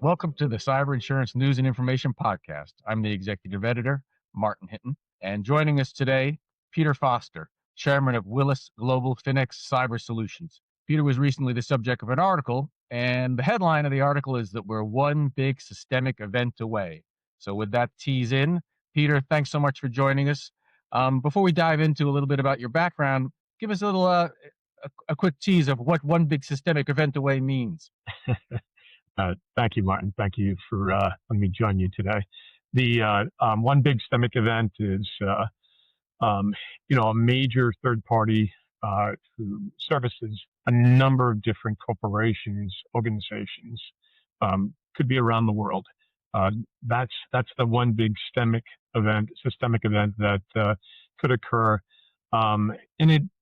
Welcome to the Cyber Insurance News and Information Podcast. I'm the executive editor, Martin Hinton, and joining us today, Peter Foster, chairman of Willis Global FINEX Cyber Solutions. Peter was recently the subject of an article, and the headline of the article is that we're one big systemic event away. So, with that tease in, Peter, thanks so much for joining us. Before we dive into a little bit about your background, give us a quick tease of what one big systemic event away means. Thank you, Martin. Thank you for letting me join you today. The one big systemic event is, a major third party who services a number of different corporations, organizations, could be around the world. That's the one big systemic event that could occur, and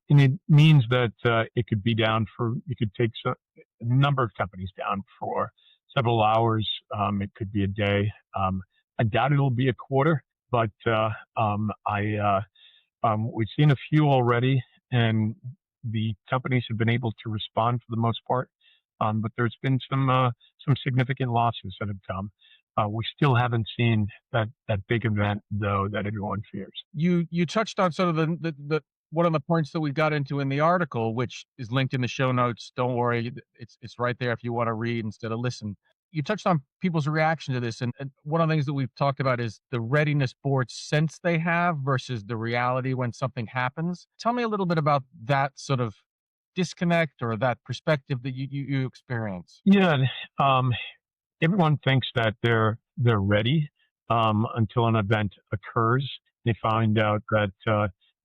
it means that it could be down for. You could take a number of companies down for several hours. It could be a day. I doubt it'll be a quarter, but we've seen a few already, and the companies have been able to respond for the most part. But there's been some significant losses that have come. We still haven't seen that big event though that everyone fears. You touched on sort of the one of the points that we got into in the article, which is linked in the show notes. Don't worry, it's right there if you want to read instead of listen. You touched on people's reaction to this, and one of the things that we've talked about is the readiness board sense they have versus the reality when something happens. Tell me a little bit about that sort of disconnect or that perspective that you experience. Yeah, everyone thinks that they're ready until an event occurs. They find out that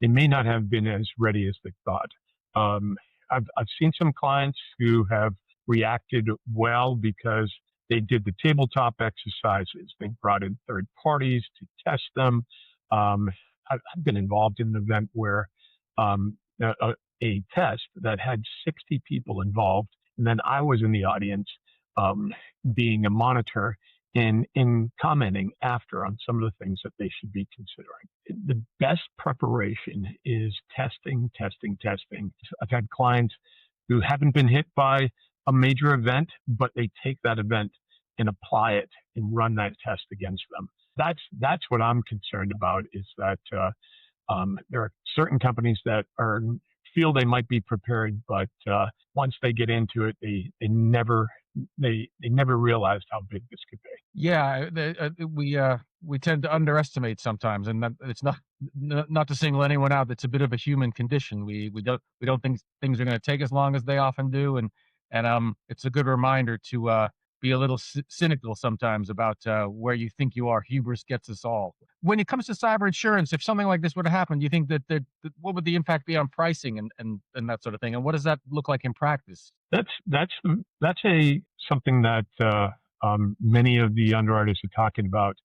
they may not have been as ready as they thought. I've seen some clients who have reacted well because they did the tabletop exercises. They brought in third parties to test them. I've been involved in an event where a test that had 60 people involved, and then I was in the audience being a monitor and in commenting after on some of the things that they should be considering. The best preparation is testing. I've had clients who haven't been hit by a major event, but they take that event and apply it and run that test against them. That's what I'm concerned about, is that there are certain companies that feel they might be prepared, but once they get into it, they never realized how big this could be. Yeah, we tend to underestimate sometimes, and that it's not to single anyone out. It's a bit of a human condition. We don't think things are going to take as long as they often do, and it's a good reminder to be a little cynical sometimes about where you think you are. Hubris gets us all. When it comes to cyber insurance, if something like this would have happened, do you think that what would the impact be on pricing and that sort of thing? And what does that look like in practice? That's something that many of the underwriters are talking about.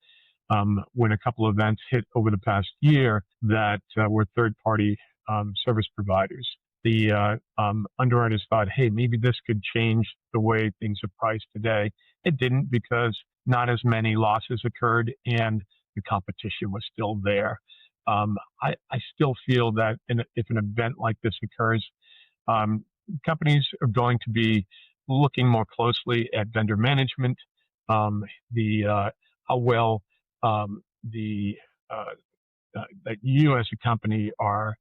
When a couple of events hit over the past year that were third-party service providers, the underwriters thought, hey, maybe this could change the way things are priced today. It didn't, because not as many losses occurred and the competition was still there. I still feel that if an event like this occurs, companies are going to be looking more closely at vendor management, how well that you as a company are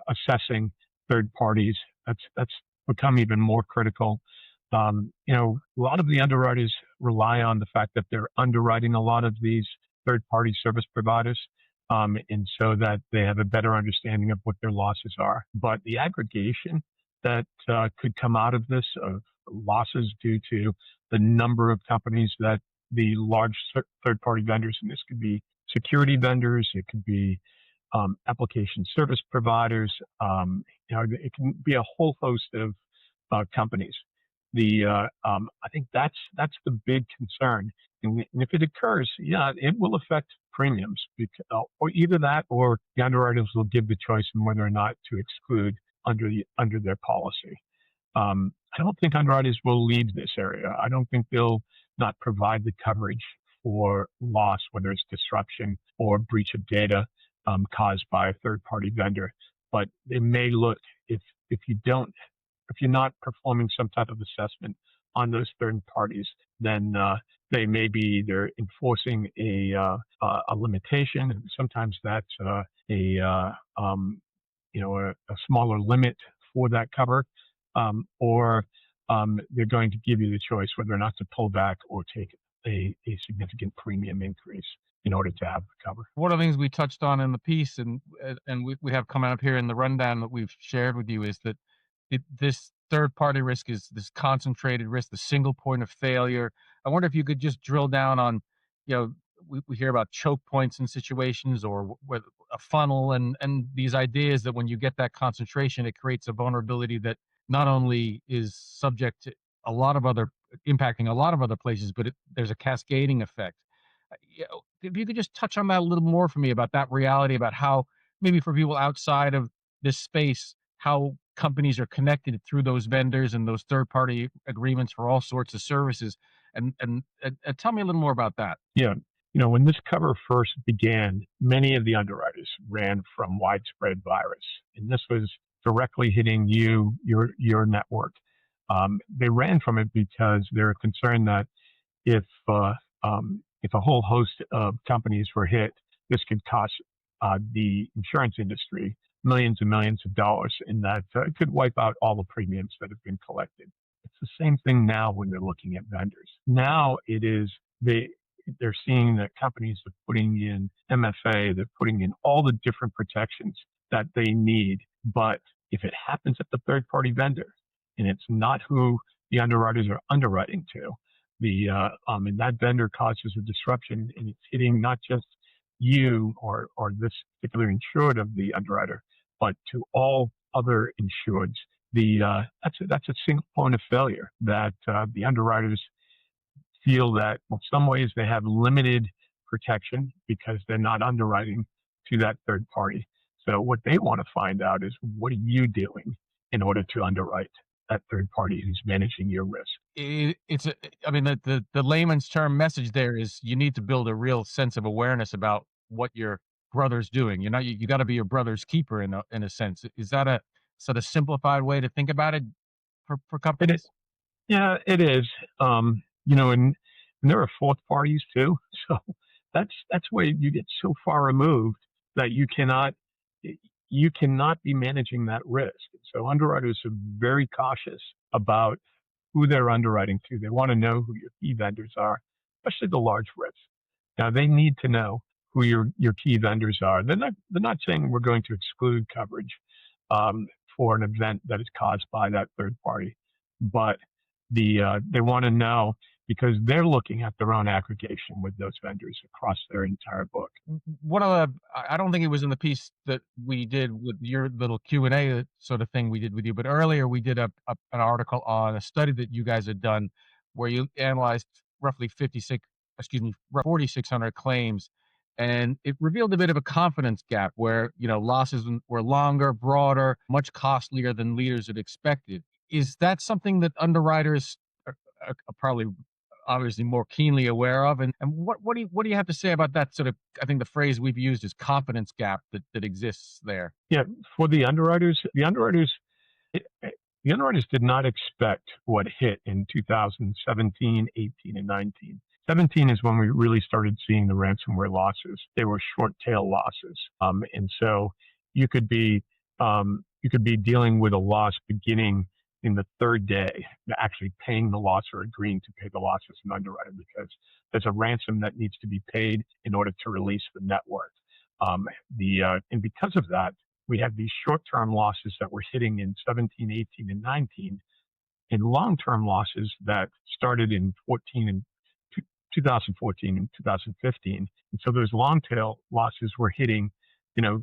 assessing third parties. That's become even more critical. A lot of the underwriters rely on the fact that they're underwriting a lot of these third-party service providers, and so that they have a better understanding of what their losses are. But the aggregation that could come out of this, of losses due to the number of companies that the large third-party vendors, and this could be security vendors, it could be application service providers, it can be a whole host of companies. I think that's the big concern, and if it occurs, yeah, it will affect premiums, because, or either that, or the underwriters will give the choice on whether or not to exclude under their policy. I don't think underwriters will leave this area. I don't think they'll not provide the coverage for loss, whether it's disruption or breach of data caused by a third-party vendor. But they may look, if you're not performing some type of assessment on those third parties, then they may be either enforcing a limitation. Sometimes that's a smaller limit for that cover, or they're going to give you the choice whether or not to pull back or take a significant premium increase in order to have the cover. One of the things we touched on in the piece, and we have coming up here in the rundown that we've shared with you, is that this third party risk is this concentrated risk, the single point of failure. I wonder if you could just drill down on, we hear about choke points in situations, or with a funnel, and these ideas that when you get that concentration, it creates a vulnerability that not only is subject to a lot of other impacting a lot of other places, but there's a cascading effect. If you could just touch on that a little more for me, about that reality, about how maybe for people outside of this space, how companies are connected through those vendors and those third party agreements for all sorts of services, and tell me a little more about that. Yeah. When this cover first began, many of the underwriters ran from widespread virus, and this was directly hitting your network. They ran from it because they're concerned that if a whole host of companies were hit, this could cost the insurance industry millions and millions of dollars, and that it could wipe out all the premiums that have been collected. It's the same thing now when they're looking at vendors. Now it is they're seeing that companies are putting in MFA, they're putting in all the different protections that they need. But if it happens at the third party vendor and it's not who the underwriters are underwriting to, and that vendor causes a disruption, and it's hitting not just you or this particular insured of the underwriter, but to all other insureds. That's a single point of failure that the underwriters feel that in some ways they have limited protection because they're not underwriting to that third party. So what they want to find out is, what are you doing in order to underwrite that third party who's managing your risk? I mean, the layman's term message there is you need to build a real sense of awareness about what your brother's doing. You got to be your brother's keeper in a sense. Is that a sort of simplified way to think about it for companies? Yeah, it is. And there are fourth parties too. So that's where you get so far removed that you cannot be managing that risk. So underwriters are very cautious about who they're underwriting to. They want to know who your key vendors are, especially the large risks. Now they need to know who your key vendors are. They're not saying we're going to exclude coverage for an event that is caused by that third party, but they want to know because they're looking at their own aggregation with those vendors across their entire book. One of the I don't think it was in the piece that we did with your little Q&A sort of thing we did with you, but earlier we did an article on a study that you guys had done where you analyzed roughly 4,600 claims, and it revealed a bit of a confidence gap where losses were longer, broader, much costlier than leaders had expected. Is that something that underwriters are probably obviously more keenly aware of, and what do you have to say about that sort of, I think the phrase we've used is confidence gap that exists there? Yeah, for the underwriters, the underwriters did not expect what hit in 2017, 18, and 19. 17 is when we really started seeing the ransomware losses. They were short tail losses, and so you could be dealing with a loss beginning in the third day, actually paying the loss or agreeing to pay the loss as an underwriter, because there's a ransom that needs to be paid in order to release the network. And because of that, we have these short-term losses that we're hitting in 17, 18, and 19, and long-term losses that started in 2014 and 2015. And so those long-tail losses were hitting, 3,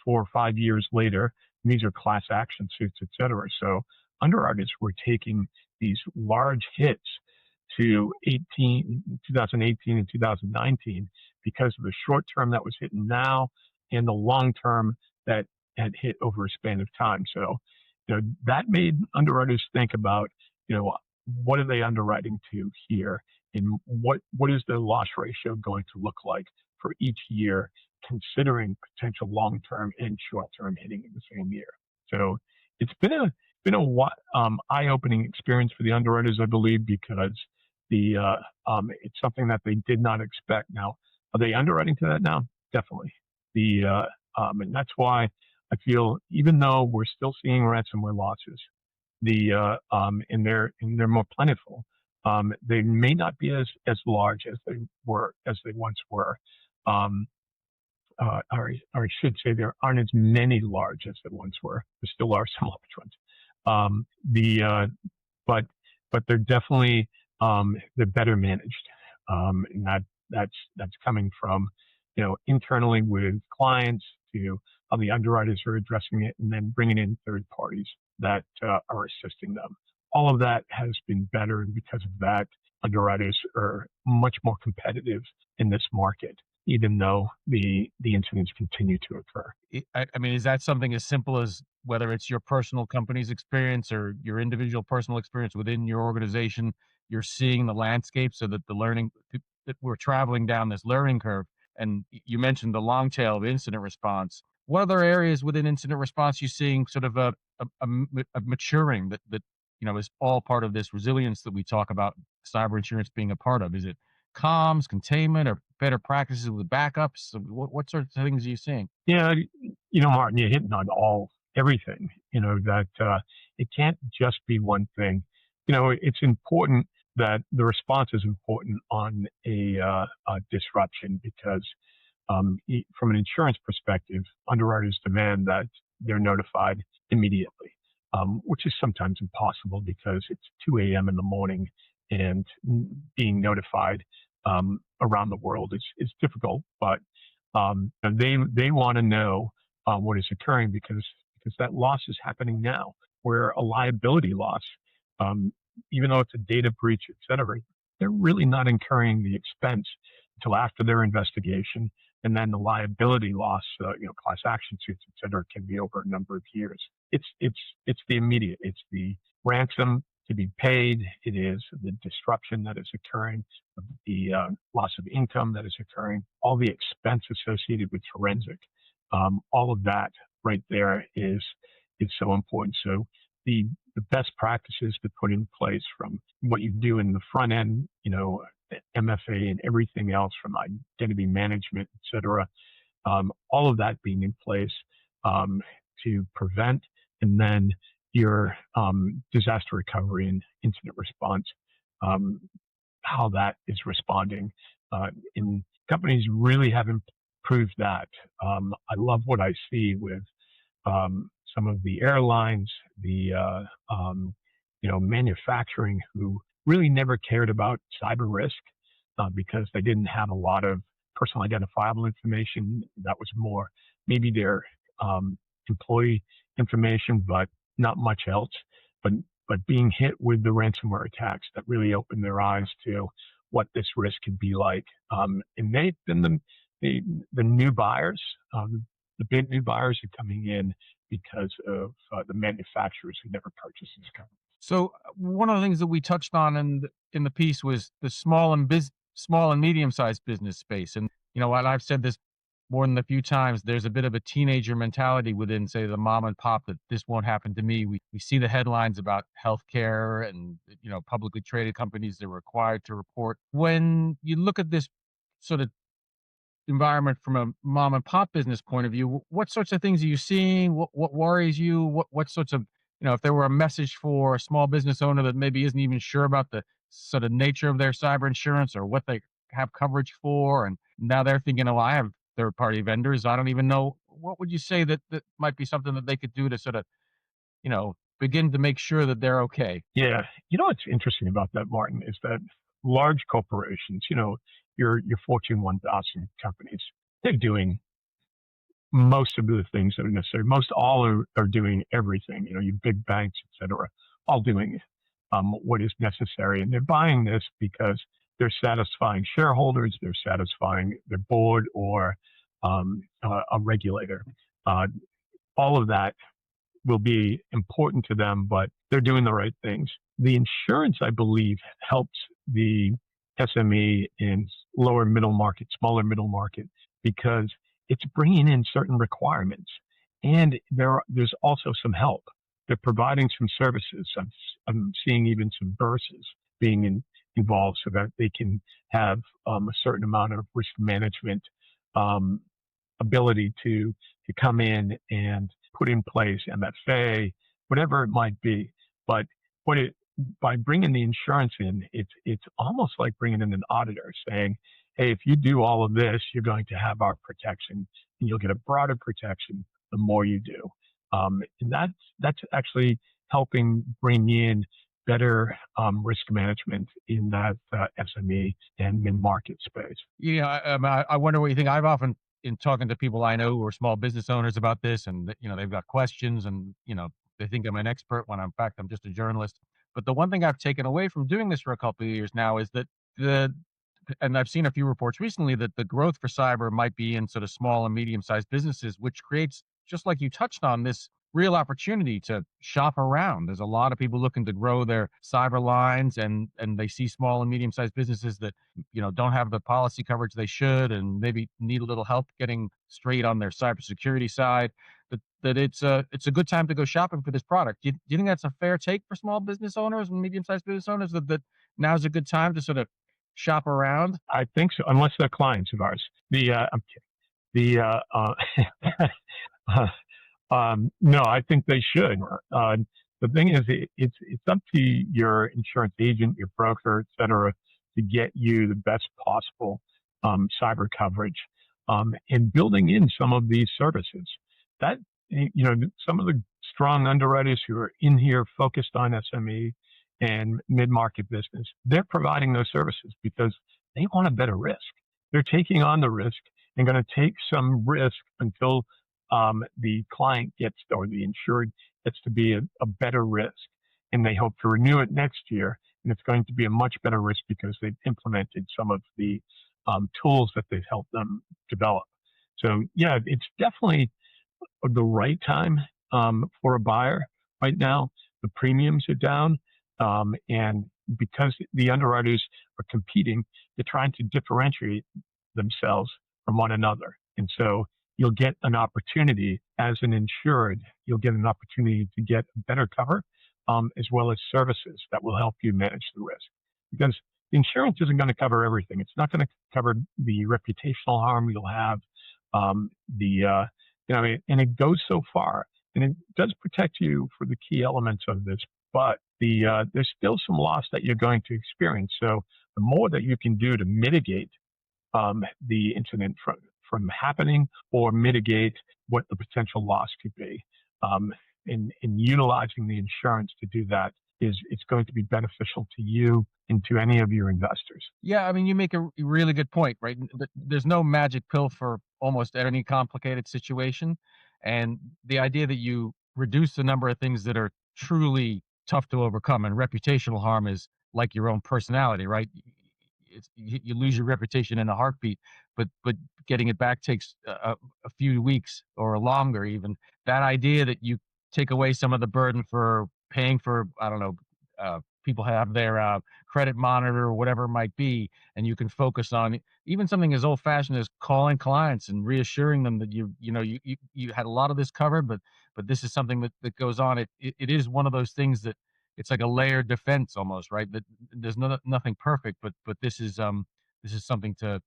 4, 5 years later. And these are class action suits, et cetera. So underwriters were taking these large hits to 2018 and 2019 because of the short term that was hitting now and the long term that had hit over a span of time. So, that made underwriters think about, what are they underwriting to here, and what is the loss ratio going to look like for each year, considering potential long term and short term hitting in the same year. So it's been been a eye-opening experience for the underwriters, I believe, because it's something that they did not expect. Now, are they underwriting to that now? Definitely. And that's why I feel, even though we're still seeing ransomware losses, and they're more plentiful, they may not be as large as they once were. Or I should say there aren't as many large as there once were. There still are some large ones. Um, the but they're definitely they're better managed, and that's coming from internally with clients to how the underwriters are addressing it, and then bringing in third parties that are assisting them. All of that has been better, and because of that, underwriters are much more competitive in this market, even though the incidents continue to occur. I mean, is that something as simple as whether it's your personal company's experience or your individual personal experience within your organization, you're seeing the landscape so that that we're traveling down this learning curve? And you mentioned the long tail of incident response. What other areas within incident response you seeing sort of a maturing that is all part of this resilience that we talk about cyber insurance being a part of? Is it comms, containment, or better practices with backups? What sorts of things are you seeing? Yeah, Martin, you're hitting on everything. That it can't just be one thing. It's important that the response is important on a disruption, because from an insurance perspective, underwriters demand that they're notified immediately, which is sometimes impossible because it's 2 a.m. in the morning, and being notified around the world is difficult. But they want to know what is occurring, because that loss is happening now, where a liability loss, um, even though it's a data breach, et cetera, they're really not incurring the expense until after their investigation. And then the liability loss, class action suits, et cetera, can be over a number of years. It's the immediate. It's the ransom to be paid. It is the disruption that is occurring, the loss of income that is occurring, all the expense associated with forensic. All of that right there is so important. So the best practices to put in place, from what you do in the front end, MFA and everything else, from identity management, et cetera, all of that being in place to prevent, and then your disaster recovery and incident response, how that is responding. And companies really have improved that. I love what I see with some of the airlines, the manufacturing, who really never cared about cyber risk because they didn't have a lot of personal identifiable information. That was more maybe their employee information, but not much else. But being hit with the ransomware attacks, that really opened their eyes to what this risk could be like. And they've been the new buyers. The big new buyers are coming in because of the manufacturers who never purchased this company. So one of the things that we touched on in the piece was the small and medium sized business space. And while I've said this more than a few times, there's a bit of a teenager mentality within, say, the mom and pop, that this won't happen to me. We see the headlines about healthcare and publicly traded companies that are required to report. When you look at this sort of environment from a mom and pop business point of view, what sorts of things are you seeing? What worries you? What sorts of, if there were a message for a small business owner that maybe isn't even sure about the sort of nature of their cyber insurance or what they have coverage for, and now they're thinking, oh, I have third party vendors, I don't even know, what would you say that might be something that they could do to sort of, begin to make sure that they're okay? Yeah. What's interesting about that, Martin, is that large corporations, your Fortune 1000 companies, they're doing most of the things that are necessary. Most all are doing everything. Your big banks, et cetera, all doing what is necessary. And they're buying this because they're satisfying shareholders, they're satisfying their board, or a regulator. All of that will be important to them, but they're doing the right things. The insurance, I believe, helps the SME and lower middle market, smaller middle market, because it's bringing in certain requirements, and there's also some help. they're providing some services. I'm seeing even some bursts being involved so that they can have a certain amount of risk management um, ability to come in and put in place MFA, whatever it might be. But what it by bringing the insurance in, it's almost like bringing in an auditor saying, hey, if you do all of this, you're going to have our protection, and you'll get a broader protection the more you do. And that's actually helping bring in better risk management in that SME and mid-market space. Yeah, I wonder what you think. I've often, in talking to people I know who are small business owners about this, and they've got questions, and they think I'm an expert when in fact I'm just a journalist. But the one thing I've taken away from doing this for a couple of years now is that the and I've seen a few reports recently that the growth for cyber might be in sort of small and medium-sized businesses, which creates, just like you touched on, this real opportunity to shop around. There's a lot of people looking to grow their cyber lines, and they see small and medium-sized businesses that don't have the policy coverage they should, and maybe need a little help getting straight on their cybersecurity side. That it's a good time to go shopping for this product. Do you think that's a fair take for small business owners and medium-sized business owners, that now's a good time to sort of shop around? I think so, unless they're clients of ours. I'm kidding. No, I think they should. The thing is, it's up to your insurance agent, your broker, et cetera, to get you the best possible cyber coverage, and building in some of these services. That some of the strong underwriters who are in here focused on SME and mid-market business, they're providing those services because they want a better risk. They're taking on the risk and going to take some risk until the client gets, or the insured gets to be a better risk. And they hope to renew it next year. And it's going to be a much better risk because they've implemented some of the tools that they've helped them develop. So yeah, it's definitely the right time for a buyer right now. The premiums are down. And because the underwriters are competing, they're trying to differentiate themselves from one another. And so you'll get an opportunity as an insured, you'll get an opportunity to get better cover, as well as services that will help you manage the risk. Because the insurance isn't going to cover everything. It's not going to cover the reputational harm you'll have, and it goes so far. And it does protect you for the key elements of this, but there's still some loss that you're going to experience. So the more that you can do to mitigate the incident from happening, or mitigate what the potential loss could be, in utilizing the insurance to do that, it's going to be beneficial to you and to any of your investors. Yeah, I mean, you make a really good point, right? There's no magic pill for almost any complicated situation. And the idea that you reduce the number of things that are truly tough to overcome, and reputational harm is like your own personality, right? You lose your reputation in a heartbeat, but getting it back takes a few weeks or longer even. That idea that you take away some of the burden for paying for, I don't know, people have their credit monitor or whatever it might be, and you can focus on even something as old fashioned as calling clients and reassuring them that you had a lot of this covered, but this is something that goes on. It is one of those things that it's like a layered defense almost, right? That there's nothing perfect, but this is something to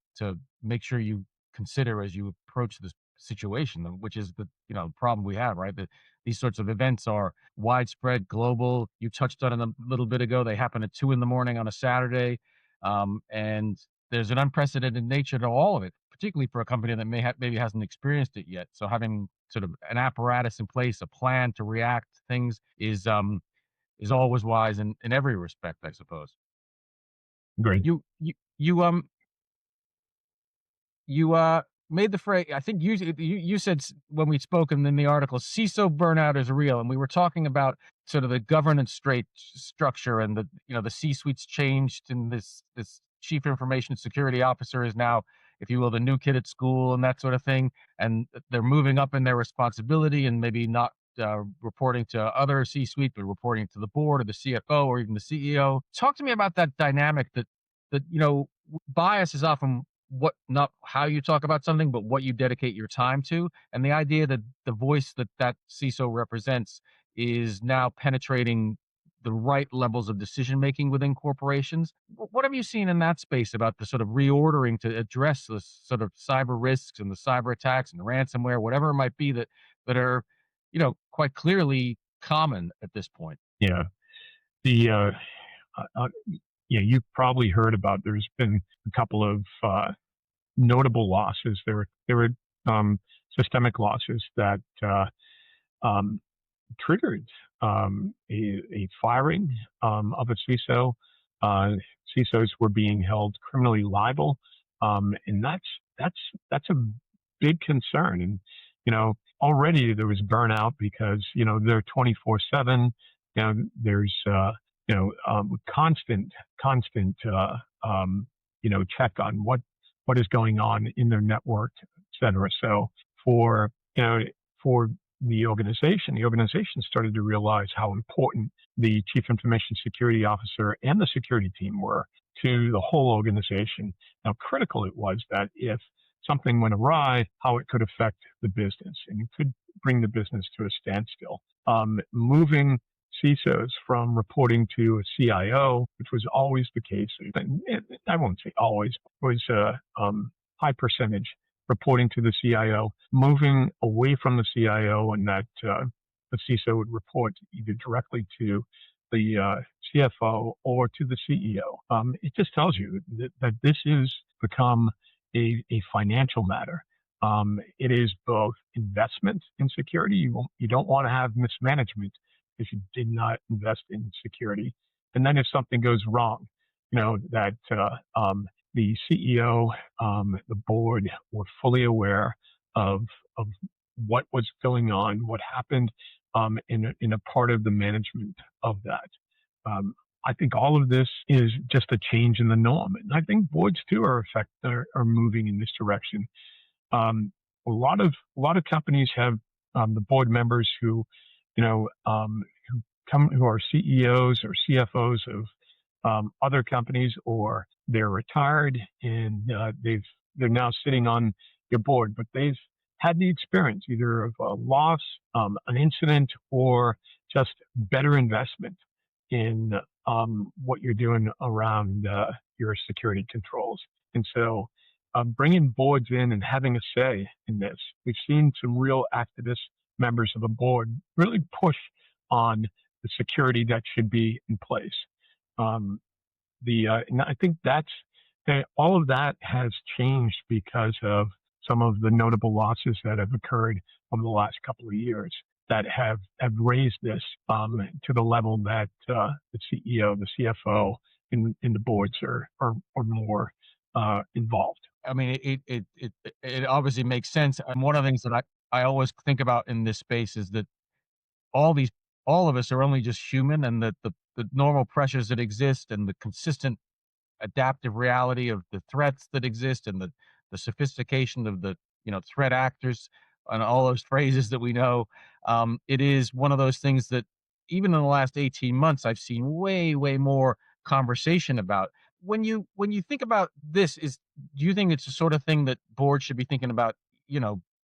make sure you consider as you approach this situation, which is the problem we have, right? That these sorts of events are widespread, global. You touched on it a little bit ago. They happen at 2 a.m. on a Saturday, and there's an unprecedented nature to all of it, particularly for a company that maybe hasn't experienced it yet. So having sort of an apparatus in place, a plan to react to things is always wise in every respect, I suppose. Great. You made the phrase. I think you said when we spoke in the article, CISO burnout is real, and we were talking about sort of the governance structure, and the C-suite's changed, and this chief information security officer is now, if you will, the new kid at school and that sort of thing, and they're moving up in their responsibility, and maybe not reporting to other C-suite, but reporting to the board or the CFO or even the CEO. Talk to me about that dynamic. That bias is often not how you talk about something, but what you dedicate your time to, and the idea that the voice that CISO represents is now penetrating the right levels of decision making within corporations. What have you seen in that space about the sort of reordering to address the sort of cyber risks and the cyber attacks and the ransomware, whatever it might be that are, quite clearly common at this point? Yeah. The you've probably heard about. There's been a couple of notable losses. There were systemic losses that um, triggered a firing of a CISO. CISOs were being held criminally liable, and that's a big concern. And already there was burnout because they're 24/7. There's constant check on what is going on in their network, et cetera. So for for the organization started to realize how important the chief information security officer and the security team were to the whole organization. How critical it was that if something went awry, how it could affect the business, and it could bring the business to a standstill. Moving CISOs from reporting to a CIO, which was always the case, and I won't say always, was a high percentage reporting to the CIO, moving away from the CIO, and that the CISO would report either directly to the CFO or to the CEO. It just tells you that this has become a financial matter. It is both investment in security. You don't want to have mismanagement if you did not invest in security. And then if something goes wrong, that the CEO, the board were fully aware of what was going on, what happened, in a part of the management of that. I think all of this is just a change in the norm, and I think boards too are moving in this direction. A lot of companies have the board members who who are CEOs or CFOs of other companies, or they're retired and they're now sitting on your board, but they've had the experience either of a loss, an incident, or just better investment in what you're doing around your security controls. And so bringing boards in and having a say in this, we've seen some real activist members of the board really push on the security that should be in place. And I think all of that has changed because of some of the notable losses that have occurred over the last couple of years that have raised this to the level that the CEO, the CFO, and the boards are more involved. I mean, it obviously makes sense. And one of the things that I always think about in this space is that all these all of us are only just human, and that the normal pressures that exist and the consistent adaptive reality of the threats that exist and the sophistication of the threat actors and all those phrases that we know. It is one of those things that even in the last 18 months I've seen way more conversation about. When you think about this, do you think it's the sort of thing that boards should be thinking about,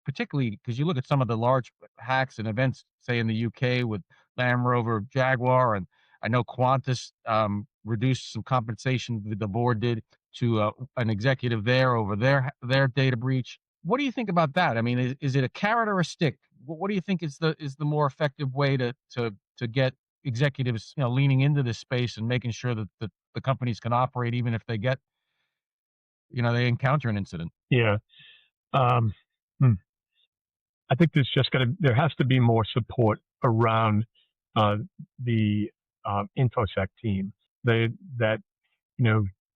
particularly because you look at some of the large hacks and events, say in the UK with Land Rover, Jaguar, and I know Qantas reduced some compensation that the board did to an executive there over their data breach. What do you think about that? I mean, is it a carrot or a stick? What do you think is the more effective way to get executives leaning into this space and making sure that the companies can operate even if they get they encounter an incident? Yeah. Um, hmm. I think there has to be more support around the InfoSec team. That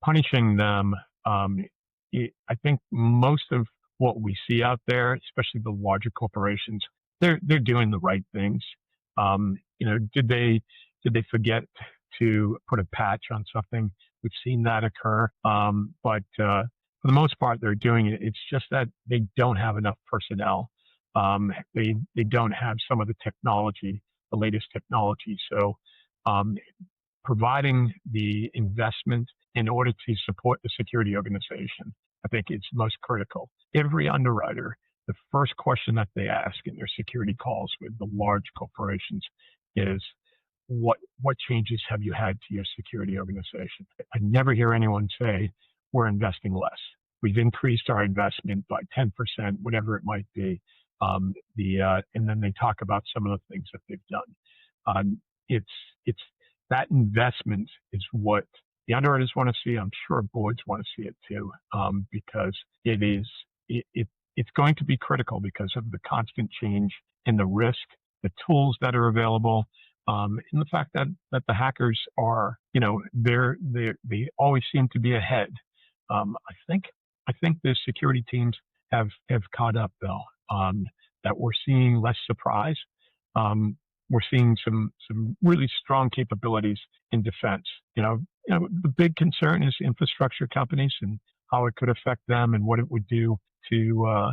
punishing them. I think most of what we see out there, especially the larger corporations, they're doing the right things. Did they forget to put a patch on something? We've seen that occur, but for the most part, they're doing it. It's just that they don't have enough personnel. They don't have some of the technology, the latest technology. So providing the investment in order to support the security organization, I think it's most critical. Every underwriter, the first question that they ask in their security calls with the large corporations is what changes have you had to your security organization? I never hear anyone say we're investing less. We've increased our investment by 10%, whatever it might be. And then they talk about some of the things that they've done. It's that investment is what the underwriters want to see. I'm sure boards want to see it too, because it's going to be critical because of the constant change in the risk, the tools that are available, and the fact that the hackers are, they always seem to be ahead. I think the security teams have caught up though. That we're seeing less surprise. We're seeing some really strong capabilities in defense. The big concern is infrastructure companies and how it could affect them and what it would do to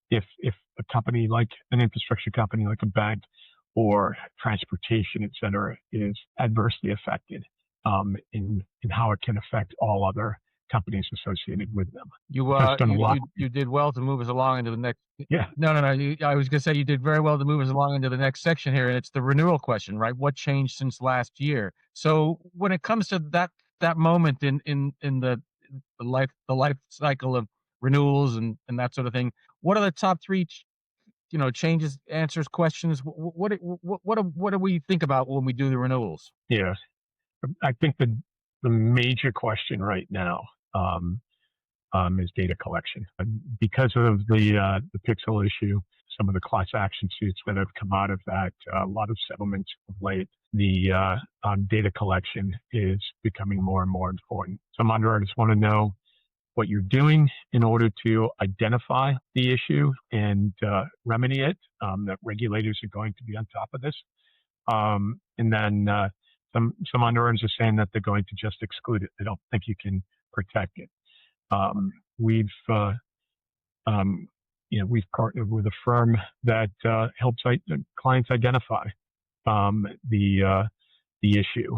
if a company like an infrastructure company like a bank or transportation, et cetera, is adversely affected in how it can affect all other companies associated with them. You did well to move us along into the next. Yeah. No. I was going to say you did very well to move us along into the next section here, and it's the renewal question, right? What changed since last year? So when it comes to that moment in the life cycle of renewals and that sort of thing, what are the top three? Changes, answers, questions. What do we think about when we do the renewals? Yeah, I think the major question right now is data collection. Because of the Pixel issue, some of the class action suits that have come out of that, a lot of settlements of late, the data collection is becoming more and more important. Some underwriters want to know what you're doing in order to identify the issue and remedy it, that regulators are going to be on top of this. And then some underwriters are saying that they're going to just exclude it. They don't think you can protect it. We've partnered with a firm that helps clients identify the issue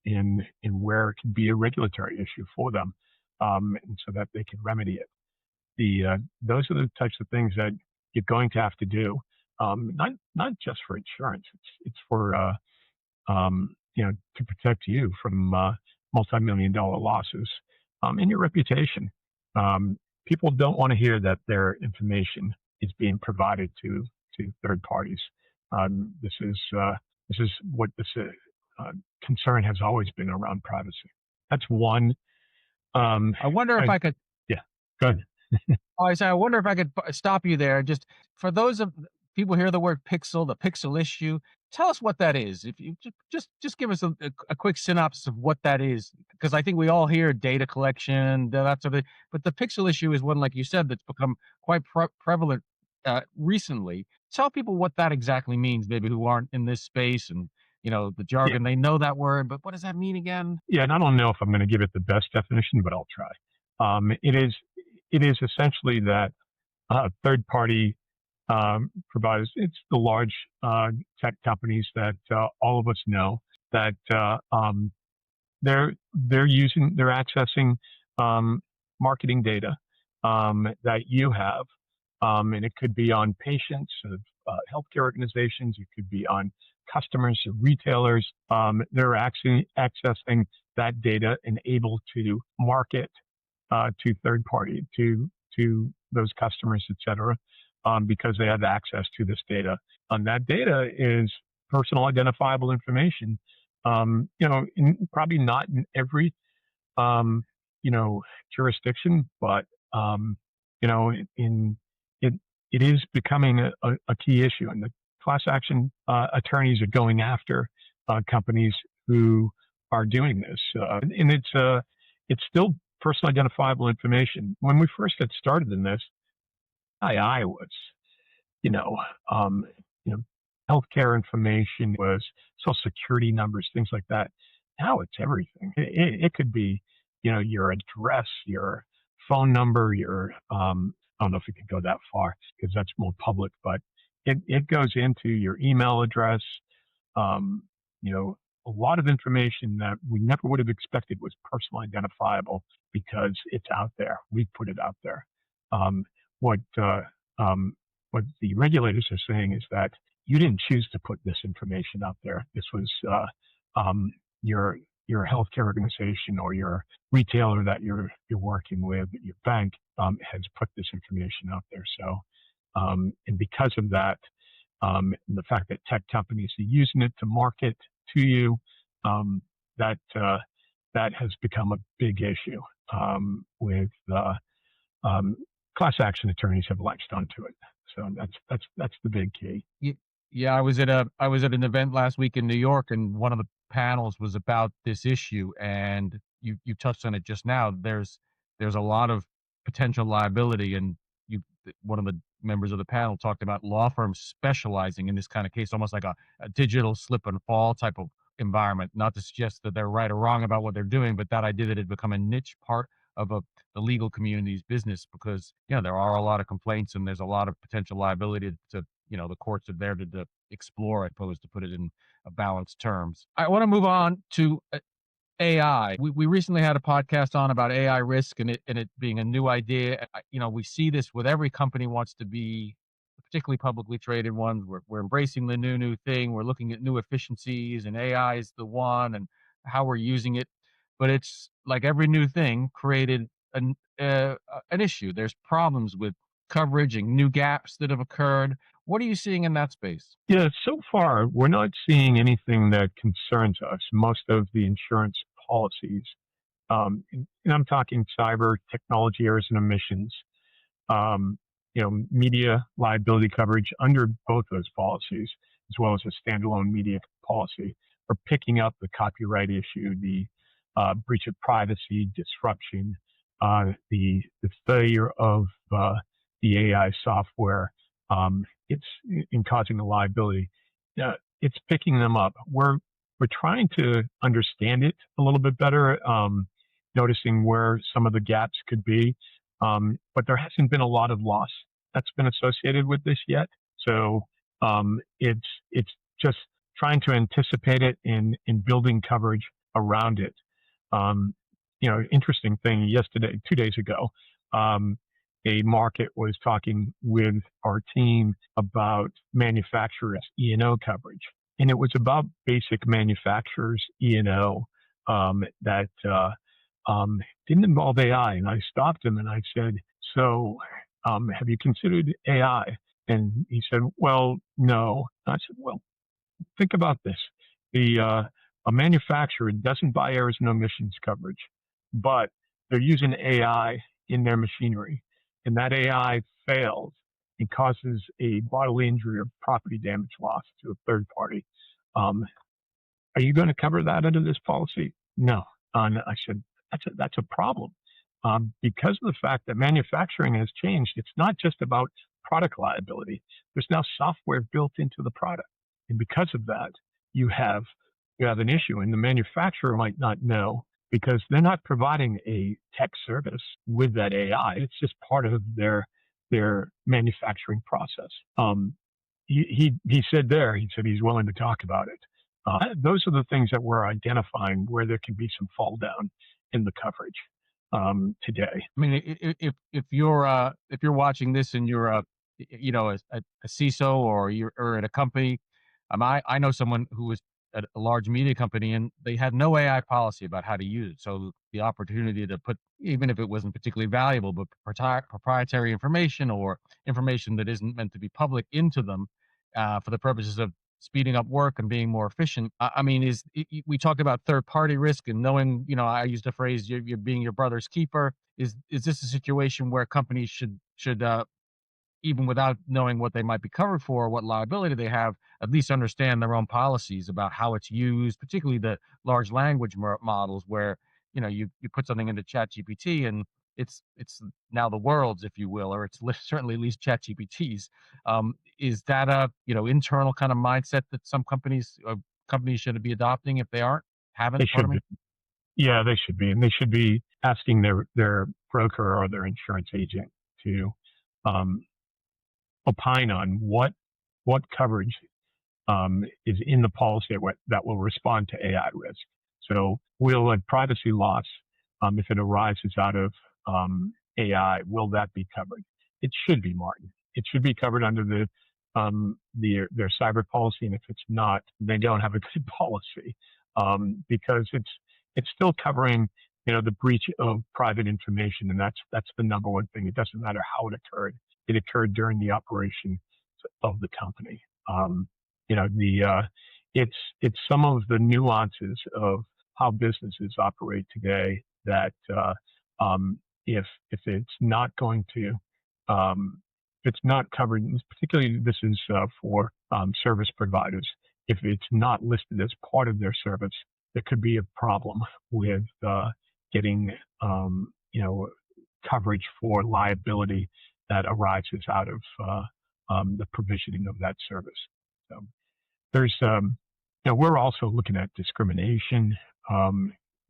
in where it can be a regulatory issue for them, and so that they can remedy it. Those are the types of things that you're going to have to do, not just for insurance. It's for to protect you from multi-million-dollar losses and your reputation. People don't want to hear that their information is being provided to third parties. This is what this concern has always been around privacy. That's one. I wonder if I could. Yeah, go ahead. I wonder if I could stop you there. Just for those of people hear the word pixel, the pixel issue. Tell us what that is. If you just give us a quick synopsis of what that is, because I think we all hear data collection, that sort of thing. But the pixel issue is one, like you said, that's become quite prevalent recently. Tell people what that exactly means, maybe who aren't in this space and the jargon. Yeah. They know that word, but what does that mean again? Yeah, and I don't know if I'm going to give it the best definition, but I'll try. It is essentially that third-party providers. It's the large tech companies that all of us know that they're accessing marketing data that you have, and it could be on patients of healthcare organizations. It could be on customers, retailers. They're actually accessing that data and able to market to third party, to those customers, et cetera, because they have access to this data. And that data is personal identifiable information. Probably not in every jurisdiction, but it is becoming a key issue, and the class action attorneys are going after companies who are doing this, and it's still personal identifiable information. When we first got started in this, I was, healthcare information, was social security numbers, things like that. Now it's everything. It could be, your address, your phone number, your I don't know if it could go that far because that's more public, but it goes into your email address. A lot of information that we never would have expected was personal identifiable because it's out there. We put it out there. What the regulators are saying is that you didn't choose to put this information out there. This was your healthcare organization or your retailer that you're working with, your bank has put this information out there. So, and because of that, the fact that tech companies are using it to market to you, that has become a big issue with class action attorneys have latched onto it. So that's the big key. Yeah, I was at an event last week in New York, and one of the panels was about this issue, and you touched on it just now. There's a lot of potential liability, and one of the members of the panel talked about law firms specializing in this kind of case, almost like a digital slip and fall type of environment. Not to suggest that they're right or wrong about what they're doing, but that idea that it become a niche part of the legal community's business, because there are a lot of complaints and there's a lot of potential liability to the courts are there to explore, I suppose, to put it in a balanced terms. I want to move on to AI. We recently had a podcast on about AI risk and it being a new idea. We see this with every company wants to be, particularly publicly traded ones. We're embracing the new thing. We're looking at new efficiencies, and AI is the one, and how we're using it. But it's like every new thing created an issue. There's problems with coverage and new gaps that have occurred. What are you seeing in that space? Yeah, so far, we're not seeing anything that concerns us. Most of the insurance policies, and I'm talking cyber, technology errors and omissions, um, media liability coverage under both those policies, as well as a standalone media policy, are picking up the copyright issue, the breach of privacy, disruption, the failure of the AI software. It's in causing the liability. It's picking them up. We're trying to understand it a little bit better, noticing where some of the gaps could be. But there hasn't been a lot of loss that's been associated with this yet. So it's just trying to anticipate it in building coverage around it. Interesting thing yesterday, 2 days ago, a market was talking with our team about manufacturers E&O coverage. And it was about basic manufacturers E&O that didn't involve AI. And I stopped him and I said, so have you considered AI? And he said, well, no. I said, well, think about this. A manufacturer doesn't buy errors and omissions coverage, but they're using AI in their machinery. And that AI fails and causes a bodily injury or property damage loss to a third party. Are you going to cover that under this policy? No. And I said, that's a problem. Because of the fact that manufacturing has changed, it's not just about product liability. There's now software built into the product. And because of that, you have an issue, and the manufacturer might not know because they're not providing a tech service with that AI. It's just part of their manufacturing process. He said he's willing to talk about it. Those are the things that we're identifying where there can be some fall down in the coverage today. I mean, if you're watching this and you're a CISO or you're at a company, I know someone who was at a large media company and they had no AI policy about how to use it. So the opportunity to put, even if it wasn't particularly valuable, but proprietary information or information that isn't meant to be public into them for the purposes of speeding up work and being more efficient. I mean, we talk about third party risk and knowing, I used the phrase, you're being your brother's keeper. Is this a situation where companies should even without knowing what they might be covered for, what liability they have, at least understand their own policies about how it's used, particularly the large language models where, you put something into ChatGPT and it's now the world's, if you will, or it's certainly at least ChatGPT's. Is that a, internal kind of mindset that some companies should be adopting if they haven't? They should be. Yeah, they should be. And they should be asking their broker or their insurance agent to opine on what coverage is in the policy that will respond to AI risk. So will a privacy loss, if it arises out of AI, will that be covered? It should be, Martin. It should be covered under the their cyber policy, and if it's not, they don't have a good policy, because it's still covering the breach of private information, and that's the number one thing. It doesn't matter how it occurred. It occurred during the operation of the company. It's some of the nuances of how businesses operate today that if it's not going to if it's not covered, particularly this is for service providers. If it's not listed as part of their service, there could be a problem with getting coverage for liability that arises out of the provisioning of that service. So there's we're also looking at discrimination,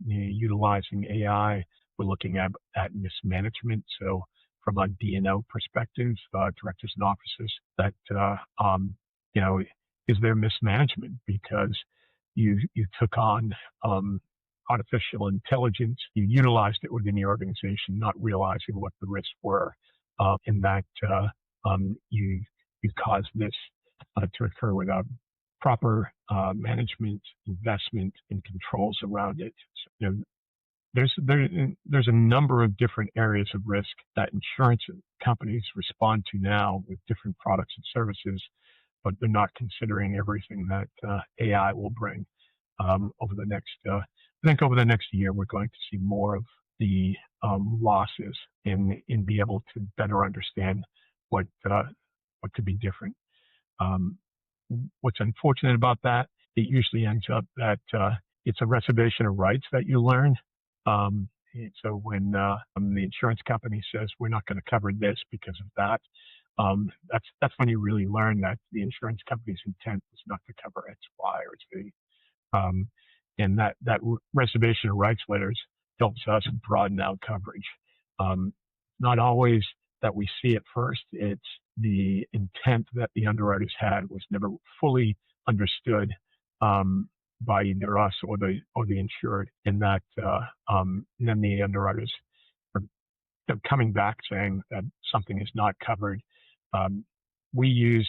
utilizing AI. We're looking at mismanagement. So from a D&O perspective, directors and officers, that is there mismanagement because you took on artificial intelligence, you utilized it within the organization, not realizing what the risks were, in that you caused this to occur without proper management, investment, and controls around it. So, there's a number of different areas of risk that insurance companies respond to now with different products and services, but they're not considering everything that AI will bring. Over the next, I think over the next year, we're going to see more of the losses and be able to better understand what could be different. What's unfortunate about that, it usually ends up that it's a reservation of rights that you learn. So when the insurance company says we're not going to cover this because of that, that's when you really learn that the insurance company's intent was not to cover X, Y, or Z. And that reservation of rights letters helps us broaden out coverage. Not always that we see it first. It's the intent that the underwriters had was never fully understood by either us or the insured, and that and then the underwriters are coming back saying that something is not covered. We used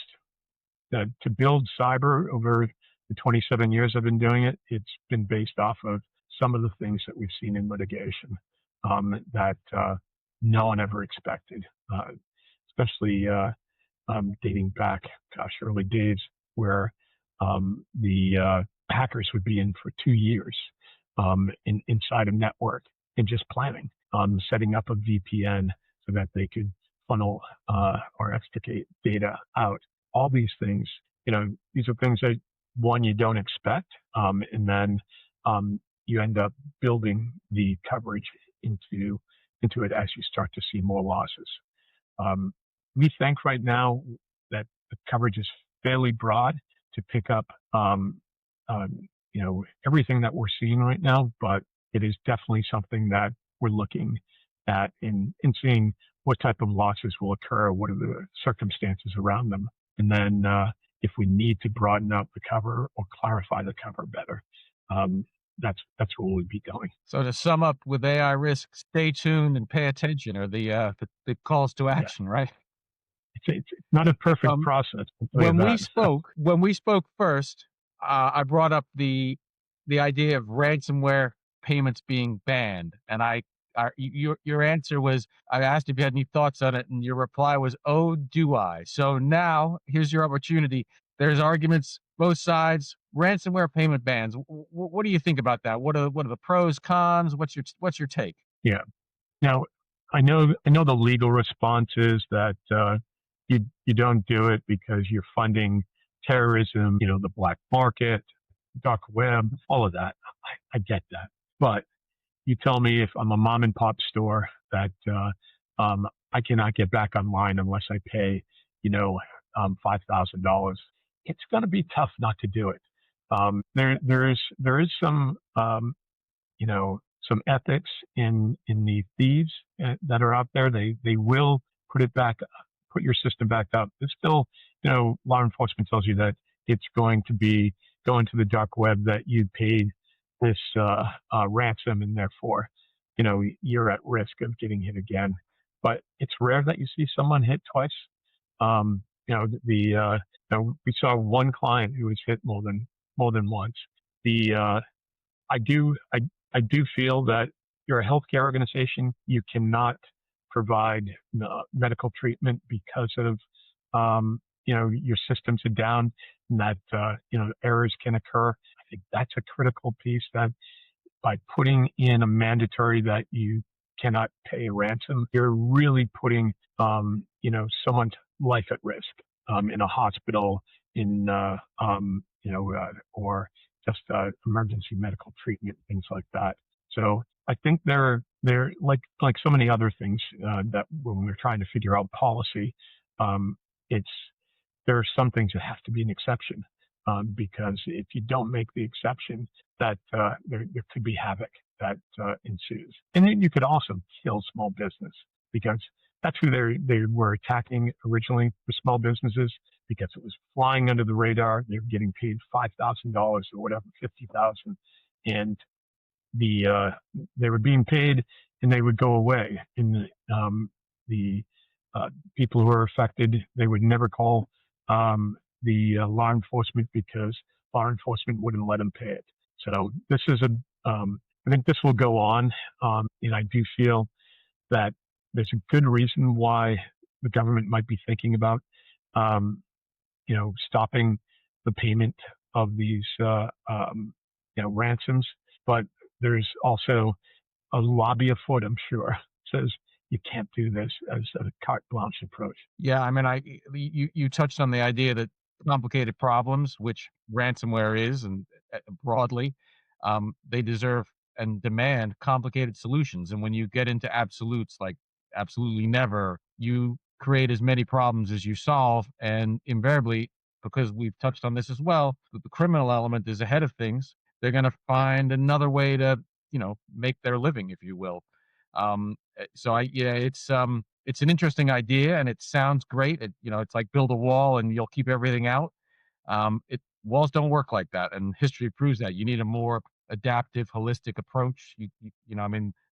to build cyber over the 27 years I've been doing it. It's been based off of some of the things that we've seen in litigation that no one ever expected, especially dating back, early days where the hackers would be in for 2 years inside a network and just planning, setting up a VPN so that they could funnel or extricate data out. All these things, these are things that, one, you don't expect, and then you end up building the coverage into it as you start to see more losses. We think right now that the coverage is fairly broad to pick up, everything that we're seeing right now, but it is definitely something that we're looking at in seeing what type of losses will occur, what are the circumstances around them, and then if we need to broaden out the cover or clarify the cover better, that's what we'll be doing. So to sum up with AI risk, stay tuned and pay attention, or the calls to action, right? It's not a perfect process. When we spoke first, I brought up the idea of ransomware payments being banned, and your answer was, I asked if you had any thoughts on it, and your reply was, "Oh, do I?" So now here's your opportunity. There's arguments both sides. Ransomware payment bans. What do you think about that? What are the pros, cons? What's your take? Yeah. Now, I know the legal response is that you don't do it because you're funding terrorism, the black market, dark web, all of that. I get that. But you tell me if I'm a mom and pop store that I cannot get back online unless I pay, $5,000. It's going to be tough not to do it. There is some, some ethics in the thieves that are out there. They will put your system back up. It's still, law enforcement tells you that it's going to be going to the dark web, that you paid this ransom, and therefore, you're at risk of getting hit again. But it's rare that you see someone hit twice. we saw one client who was hit more than once. I do feel that you're a healthcare organization. You cannot provide medical treatment because of your systems are down, and that errors can occur. I think that's a critical piece, that by putting in a mandatory that you cannot pay a ransom, you're really putting someone's life at risk in a hospital, or just emergency medical treatment, things like that. So I think they're like so many other things that when we're trying to figure out policy, there are some things that have to be an exception, because if you don't make the exception, that there could be havoc that ensues. And then you could also kill small business, because that's who they were attacking originally, for small businesses, because it was flying under the radar. They were getting paid $5,000 or whatever, $50,000, and they were being paid, and they would go away. And the people who were affected, they would never call the law enforcement, because law enforcement wouldn't let them pay it. So this is I think this will go on, and I do feel that there's a good reason why the government might be thinking about, stopping the payment of these, ransoms. But there's also a lobby afoot, I'm sure, says you can't do this as a carte blanche approach. Yeah, I mean, you touched on the idea that complicated problems, which ransomware is, and broadly, they deserve and demand complicated solutions. And when you get into absolutes like absolutely never, you create as many problems as you solve. And invariably, because we've touched on this as well, the criminal element is ahead of things. They're going to find another way to, make their living, if you will. It's an interesting idea, and it sounds great. It's like build a wall and you'll keep everything out. Walls don't work like that, and history proves that. You need a more adaptive, holistic approach.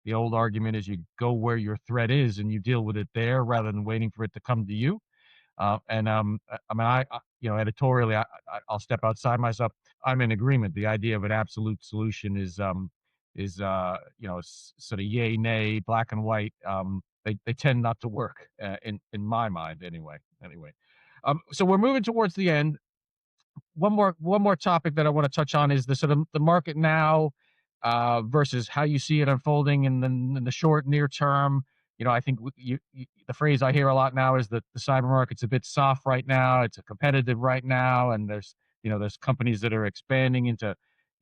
The old argument is you go where your threat is and you deal with it there rather than waiting for it to come to you. Editorially, I'll step outside myself. I'm in agreement. The idea of an absolute solution is sort of yay, nay, black and white. They tend not to work in my mind anyway. So we're moving towards the end. One more topic that I want to touch on is the sort of the market now versus how you see it unfolding in the short near term. I think the phrase I hear a lot now is that the cyber market's a bit soft right now. It's a competitive right now, and there's companies that are expanding into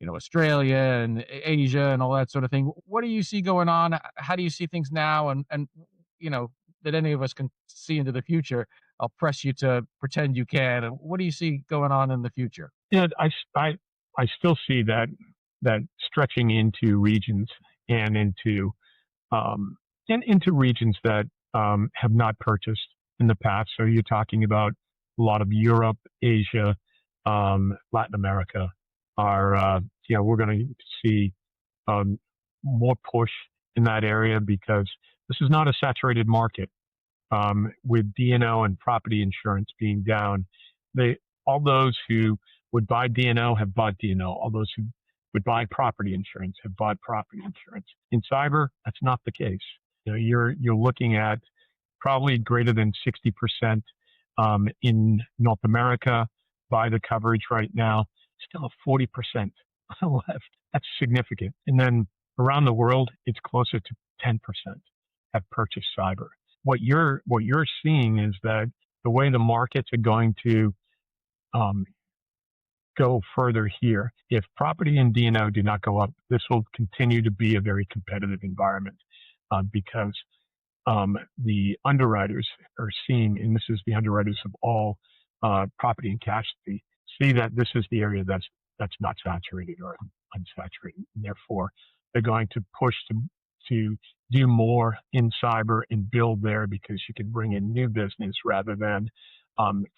Australia and Asia and all that sort of thing. What do you see going on? How do you see things now? And that any of us can see into the future? I'll press you to pretend you can. And what do you see going on in the future? Yeah, I still see that stretching into regions and into regions that have not purchased in the past. So you're talking about a lot of Europe, Asia, Latin America. We're going to see more push in that area, because this is not a saturated market. With D&O and property insurance being down, all those who would buy D&O have bought D&O. All those who would buy property insurance have bought property insurance. In cyber, that's not the case. You're looking at probably greater than 60% in North America buy the coverage right now. Still a 40% left. That's significant. And then around the world, it's closer to 10% have purchased cyber. What you're seeing is that the way the markets are going to go further here, if property and D&O do not go up, this will continue to be a very competitive environment, because the underwriters are seeing, and this is the underwriters of all property and casualty, see that this is the area that's not saturated or unsaturated. And therefore, they're going to push to do more in cyber and build there, because you can bring in new business rather than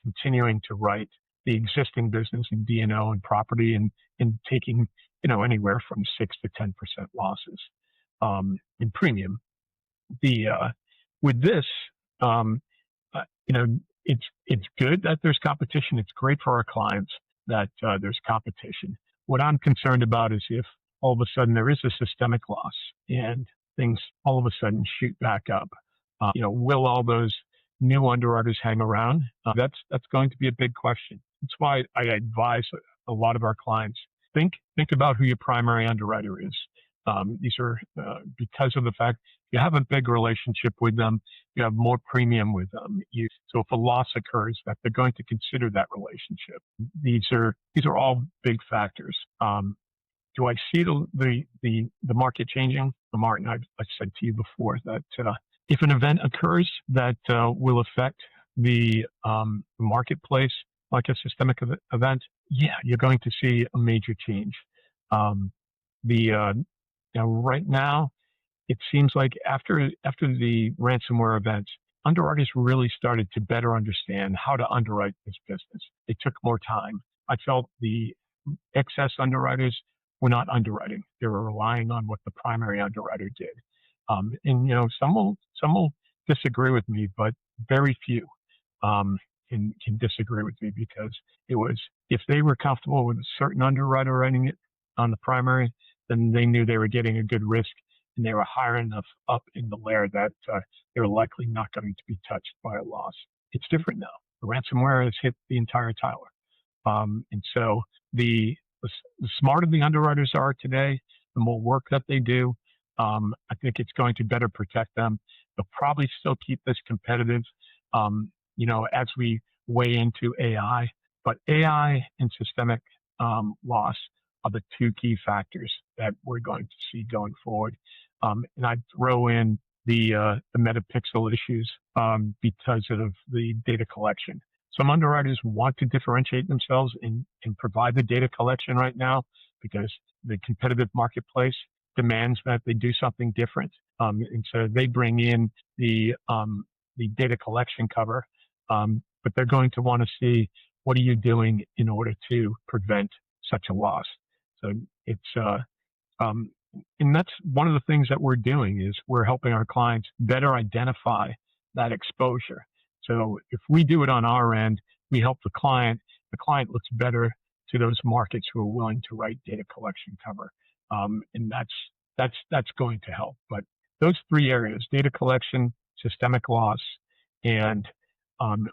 continuing to write the existing business in D&O and property and taking anywhere from 6 to 10% losses in premium. With this, it's good that there's competition. It's great for our clients that there's competition. What I'm concerned about is if all of a sudden there is a systemic loss and things all of a sudden shoot back up. Will all those new underwriters hang around? That's going to be a big question. That's why I advise a lot of our clients think about who your primary underwriter is. These are because of the fact you have a big relationship with them, you have more premium with them. So if a loss occurs, that they're going to consider that relationship. These are all big factors. Do I see the market changing? Martin, I said to you before that if an event occurs that will affect the marketplace, like a systemic event, yeah, you're going to see a major change. Right now, it seems like after the ransomware events, underwriters really started to better understand how to underwrite this business. It took more time. I felt the excess underwriters were not underwriting. They were relying on what the primary underwriter did. Some will disagree with me, but very few can disagree with me, because it was, if they were comfortable with a certain underwriter writing it on the primary, then they knew they were getting a good risk, and they were higher enough up in the layer that they were likely not going to be touched by a loss. It's different now. The ransomware has hit the entire tower. And so the smarter the underwriters are today, the more work that they do, I think it's going to better protect them. They'll probably still keep this competitive, as we weigh into AI. But AI and systemic loss are the two key factors that we're going to see going forward. And I'd throw in the metapixel issues because of the data collection. Some underwriters want to differentiate themselves and provide the data collection right now because the competitive marketplace demands that they do something different. And so they bring in the data collection cover, but they're going to want to see, what are you doing in order to prevent such a loss? So it's and that's one of the things that we're doing, is we're helping our clients better identify that exposure. So if we do it on our end, we help the client looks better to those markets who are willing to write data collection cover. And that's going to help. But those three areas, data collection, systemic loss, and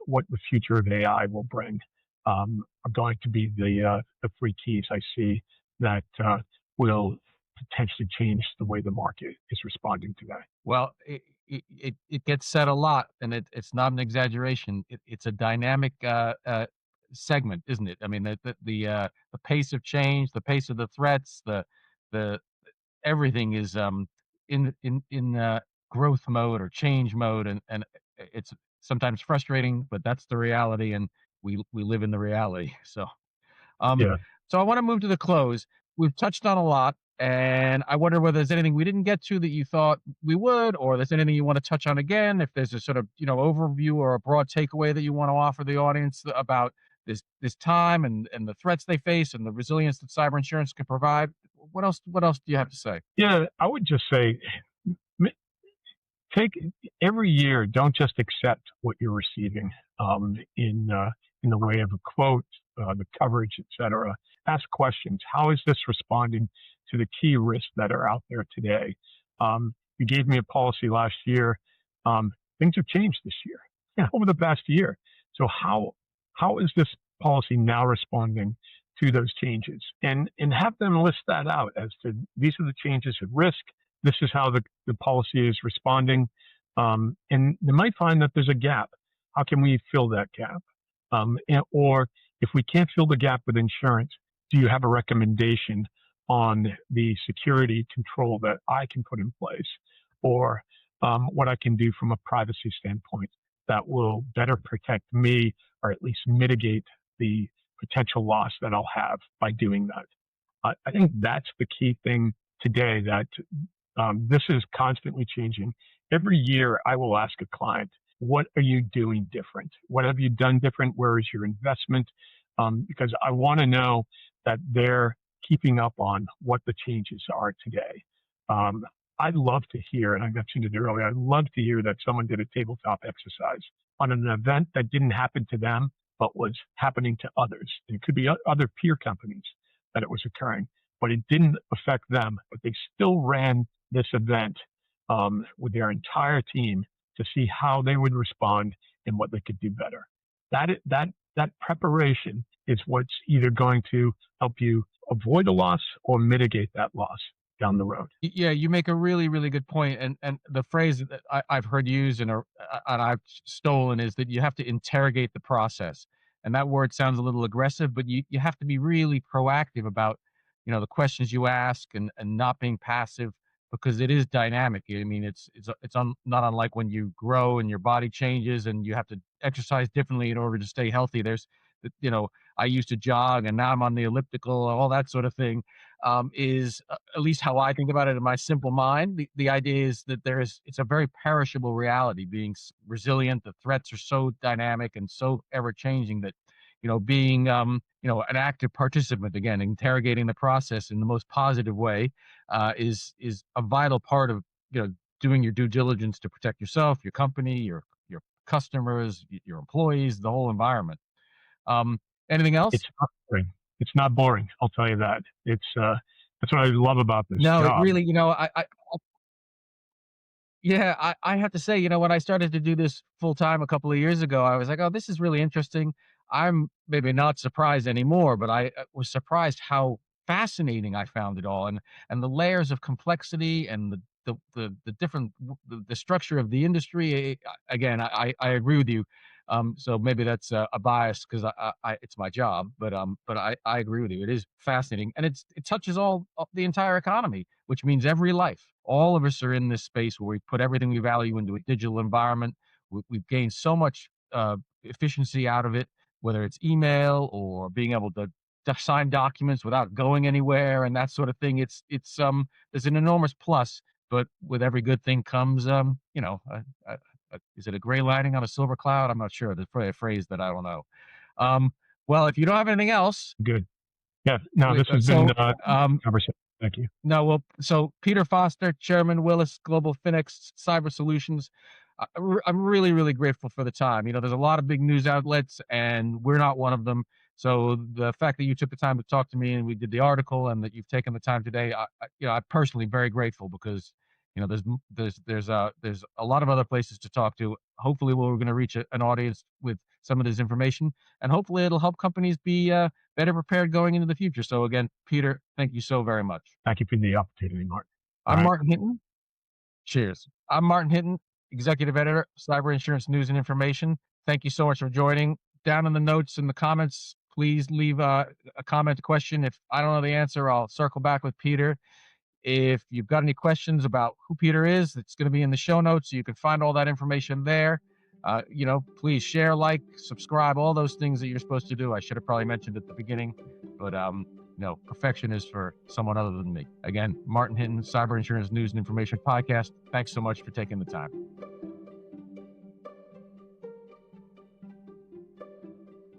what the future of AI will bring, are going to be the three keys I see that will potentially change the way the market is responding to that. Well, it gets said a lot, and it's not an exaggeration. It's a dynamic segment, isn't it? I mean, the pace of change, the pace of the threats, the everything is in growth mode or change mode, and it's sometimes frustrating, but that's the reality, and we live in the reality. So, Yeah. so I want to move to the close. We've touched on a lot, and I wonder whether there's anything we didn't get to that you thought we would, or there's anything you want to touch on again. If there's a sort of overview or a broad takeaway that you want to offer the audience about this time and the threats they face and the resilience that cyber insurance can provide. What else do you have to say? Yeah, I would just say, take every year, don't just accept what you're receiving in the way of a quote, the coverage, etc. Ask questions. How is this responding to the key risks that are out there today? You gave me a policy last year. Things have changed this year, over the past year. So how is this policy now responding to those changes? And have them list that out as to, these are the changes at risk. This is how the policy is responding. And they might find that there's a gap. How can we fill that gap? Or if we can't fill the gap with insurance, do you have a recommendation on the security control that I can put in place, or what I can do from a privacy standpoint that will better protect me, or at least mitigate the potential loss that I'll have by doing that? I think that's the key thing today, that this is constantly changing. Every year I will ask a client, what are you doing different? What have you done different? Where is your investment? Because I want to know that they're keeping up on what the changes are today. I'd love to hear, and I mentioned it earlier, I'd love to hear that someone did a tabletop exercise on an event that didn't happen to them, but was happening to others. It could be other peer companies that it was occurring, but it didn't affect them, but they still ran this event with their entire team to see how they would respond and what they could do better. That preparation is what's either going to help you avoid a loss or mitigate that loss down the road. Yeah, you make a really, really good point, and the phrase that I've heard used and I've stolen is that you have to interrogate the process, and that word sounds a little aggressive, but you have to be really proactive about, the questions you ask and not being passive because it is dynamic. I mean, not unlike when you grow and your body changes and you have to exercise differently in order to stay healthy. I used to jog and now I'm on the elliptical, all that sort of thing. Is at least how I think about it in my simple mind. The idea is that it's a very perishable reality. Being resilient, the threats are so dynamic and so ever changing that, being an active participant, again, interrogating the process in the most positive way, is a vital part of doing your due diligence to protect yourself, your company, your customers, your employees, the whole environment. Anything else? It's not boring. It's not boring. I'll tell you that. That's what I love about this No, it job. really, I have to say, when I started to do this full time a couple of years ago, I was like, oh, this is really interesting. I'm maybe not surprised anymore, but I was surprised how fascinating I found it all, and the layers of complexity and the different the structure of the industry. Again, I agree with you. So maybe that's a bias because it's my job, but I agree with you. It is fascinating, and it touches all the entire economy, which means every life. All of us are in this space where we put everything we value into a digital environment. We've gained so much efficiency out of it, whether it's email or being able to sign documents without going anywhere and that sort of thing. There's an enormous plus, but with every good thing comes, is it a gray lining on a silver cloud? I'm not sure. There's probably a phrase that I don't know. Well, if you don't have anything else, Good. Yeah. No, this has been conversation. Thank you. No, well, so Peter Foster, Chairman, Willis Global FINEX Cyber Solutions. I'm really, really grateful for the time. There's a lot of big news outlets, and we're not one of them. So the fact that you took the time to talk to me and we did the article, and that you've taken the time today, I'm personally very grateful because there's a lot of other places to talk to. Hopefully, we're going to reach an audience with some of this information, and hopefully, it'll help companies be better prepared going into the future. So again, Peter, thank you so very much. Thank you for the opportunity, Martin. I'm Martin Hinton. Cheers. I'm Martin Hinton, Executive Editor, Cyber Insurance News and Information. Thank you so much for joining. Down in the notes in the comments, please leave a comment, a question. If I don't know the answer, I'll circle back with Peter. If you've got any questions about who Peter is, it's going to be in the show notes. So you can find all that information there. Please share, like, subscribe, all those things that you're supposed to do. I should have probably mentioned at the beginning, but perfection is for someone other than me. Again, Martin Hinton, Cyber Insurance News and Information Podcast. Thanks so much for taking the time.